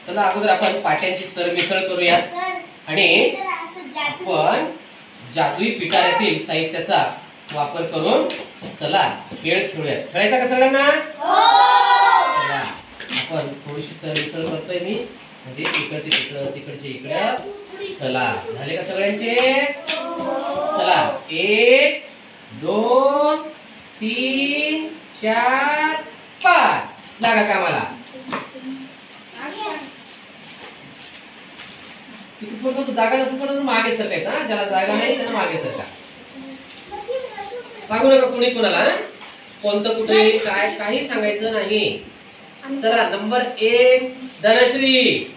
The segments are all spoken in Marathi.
चला अगोदर आपण पाट्यांची सरमिसळ करूया आणि आपण जादुई पिटाऱ्यातील साहित्याचा वापर करून चला खेळ खेळूया. खेळायचा का सगळ्यांना? चला आपण थोडीशी सरमिसळ करतोय मी, म्हणजे इकडचे तिकडं तिकडचे इकडं. चला झाले का सगळ्यांचे? चला 1 2 3 4 5 लागा कामाला. किती जागा नसेल मागे सरकायचा. ज्याला जागा नाही त्यांना मागे सरका. सांगू नका कुणी कुणाला कोणतं कुठे काय काही सांगायचं नाही. चला नंबर 1 धनश्री.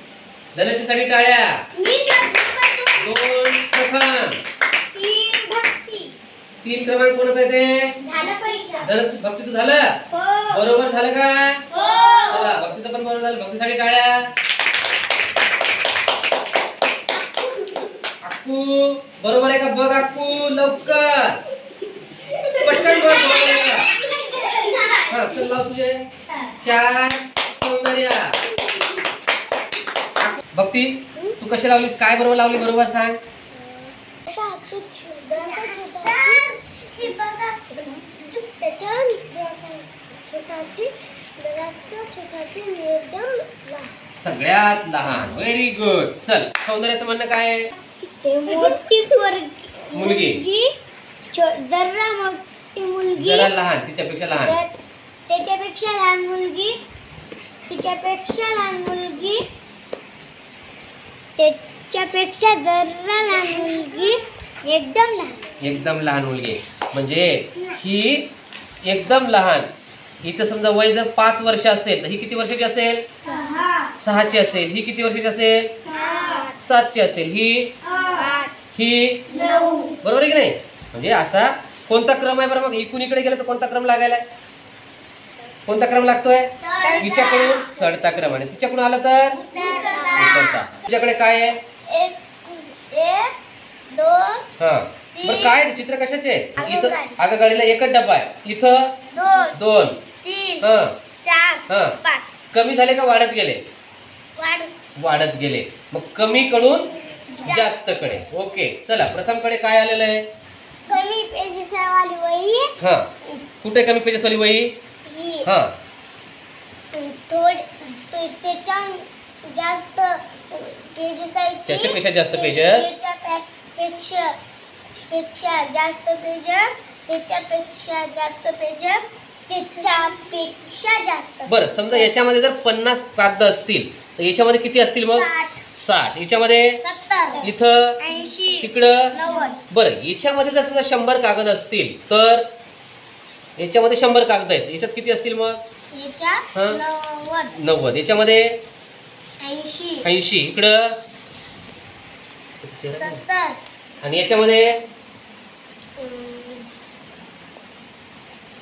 धनश्रीसाठी टाळ्या. 2 प्रथम. 3 क्रमांक कोणाचा आहे ते? धनश्री. भक्तीचं झालं? बरोबर झालं का? चला भक्तीचं पण बरोबर झालं. भक्तीसाठी टाळ्या. अक्कू बरोबर आहे का? बघ अक्कू लवकर पटकन बघ. हा चल लाव तुझे 4 सौंदर्या. भक्ती तू कशी लावलीस? काय बरोबर लावली? बरोबर सांग. सगळ्यात लहान. Very good. चल सौंदर्याचं म्हणणं काय आहे? मुलगी जरा मोठी मुलगी, जरा लहान, तिच्यापेक्षा लहान, त्याच्यापेक्षा लहान मुलगी, तिच्यापेक्षा लहान मुलगी, त्याच्यापेक्षा जरा लहान मुलगी, एकदम लहान. एकदम लहान मुलगी म्हणजे ही एकदम लहान. हिचं समजा वय जर 5 वर्ष असेल तर ही किती वर्षाची असेल? 6 ची असेल. ही किती वर्षाची असेल? 7 ची असेल. ही 9. बरोबर आहे की नाही? म्हणजे असा कोणता क्रम आहे बरं? मग इकडून इकडे गेलं तर कोणता क्रम लागायला? कोणता क्रम लागतोय? हिच्याकडून चढता क्रम आणि तिच्याकडून आलं तर उतरता. तुझ्याकडे काय आहे? 1 2 हा बरं काय चित्र कशाचे? इथं अगं गाडीला एकच डबा आहे. इथं 2 3 हा 4 5. कमी झाले का वाढत गेले? वाढत गेले. मग कमी कडून जास्त कडे. ओके चला प्रथम कडे काय आलेलं आहे? कमी पेजेस वाली वही. हा कुठे कमी पेजेस वाली वही? हा त्याच्या जास्त पेजेस आहेत. त्याच्यापेक्षा जास्त पेजेस. पेक्षा जास्त पेजेस. त्याच्यापेक्षा जास्त पेजेस. त्याच्यापेक्षा जास्त. बरं समजा याच्यामध्ये जर 50 कागद असतील तर याच्यामध्ये किती असतील मग? 60. याच्यामध्ये 70 इथं 80 तिकडं 90. बरं याच्यामध्ये जर समजा 100 कागद असतील तर याच्यामध्ये 100 कागद आहेत. याच्यात किती असतील मग? याच्यात 90. 90. याच्यामध्ये 80 इकडं 70 आणि याच्यामध्ये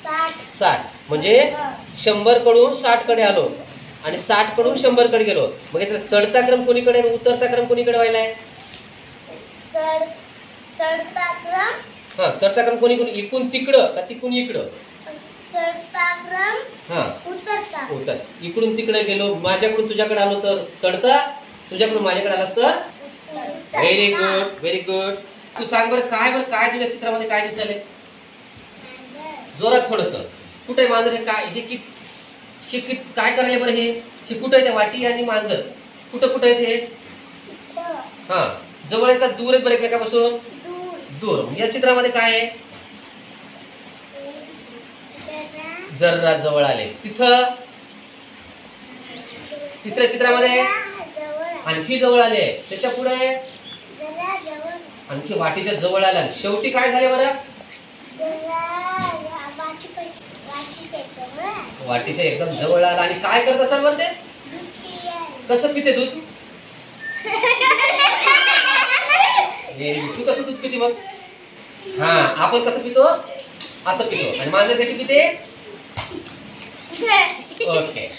60. म्हणजे 100 कडून 60 कडे आलो आणि 60 कडून 100 कडे गेलो. मग याचा चढता क्रम कोणीकडे आणि उतरता क्रम कोणीकडे व्हायलाय? चढता क्रम. हा चढता क्रम कोणी इकडून तिकडं का तिकडून इकडं? चढता क्रम. हा उतरता. उतर. इकडून तिकडे गेलो. माझ्याकडून तुझ्याकडे आलो तर चढता. तुझ्याकडून माझ्याकडे आलास तर व्हेरी गुड व्हेरी गुड. तू सांग बरं काय तुझ्या चित्रामध्ये काय दिसले? जोरात थोडस. कुठे मांजर? काय हे काय करायला बरं? हे कुठं आहे? त्या वाटी आणि मांजर कुठं आहे ते? हा जवळ आहे का दूर आहे बरं एकमेकापासून? दूर. या चित्रामध्ये काय आहे? जरा जवळ आले. तिथं तिसऱ्या चित्रामध्ये आणखी जवळ आले. त्याच्या पुढे आणखी वाटीच्या जवळ आला. शेवटी काय झाले बरं? वाटीच्या एकदम जवळ आला. आणि काय करत असाल बरं ते? कसं पिते दूध? तू कसं दूध पिते मग? हा आपण कसं पितो? असं पितो. आणि मांजर कशी पिते? ओके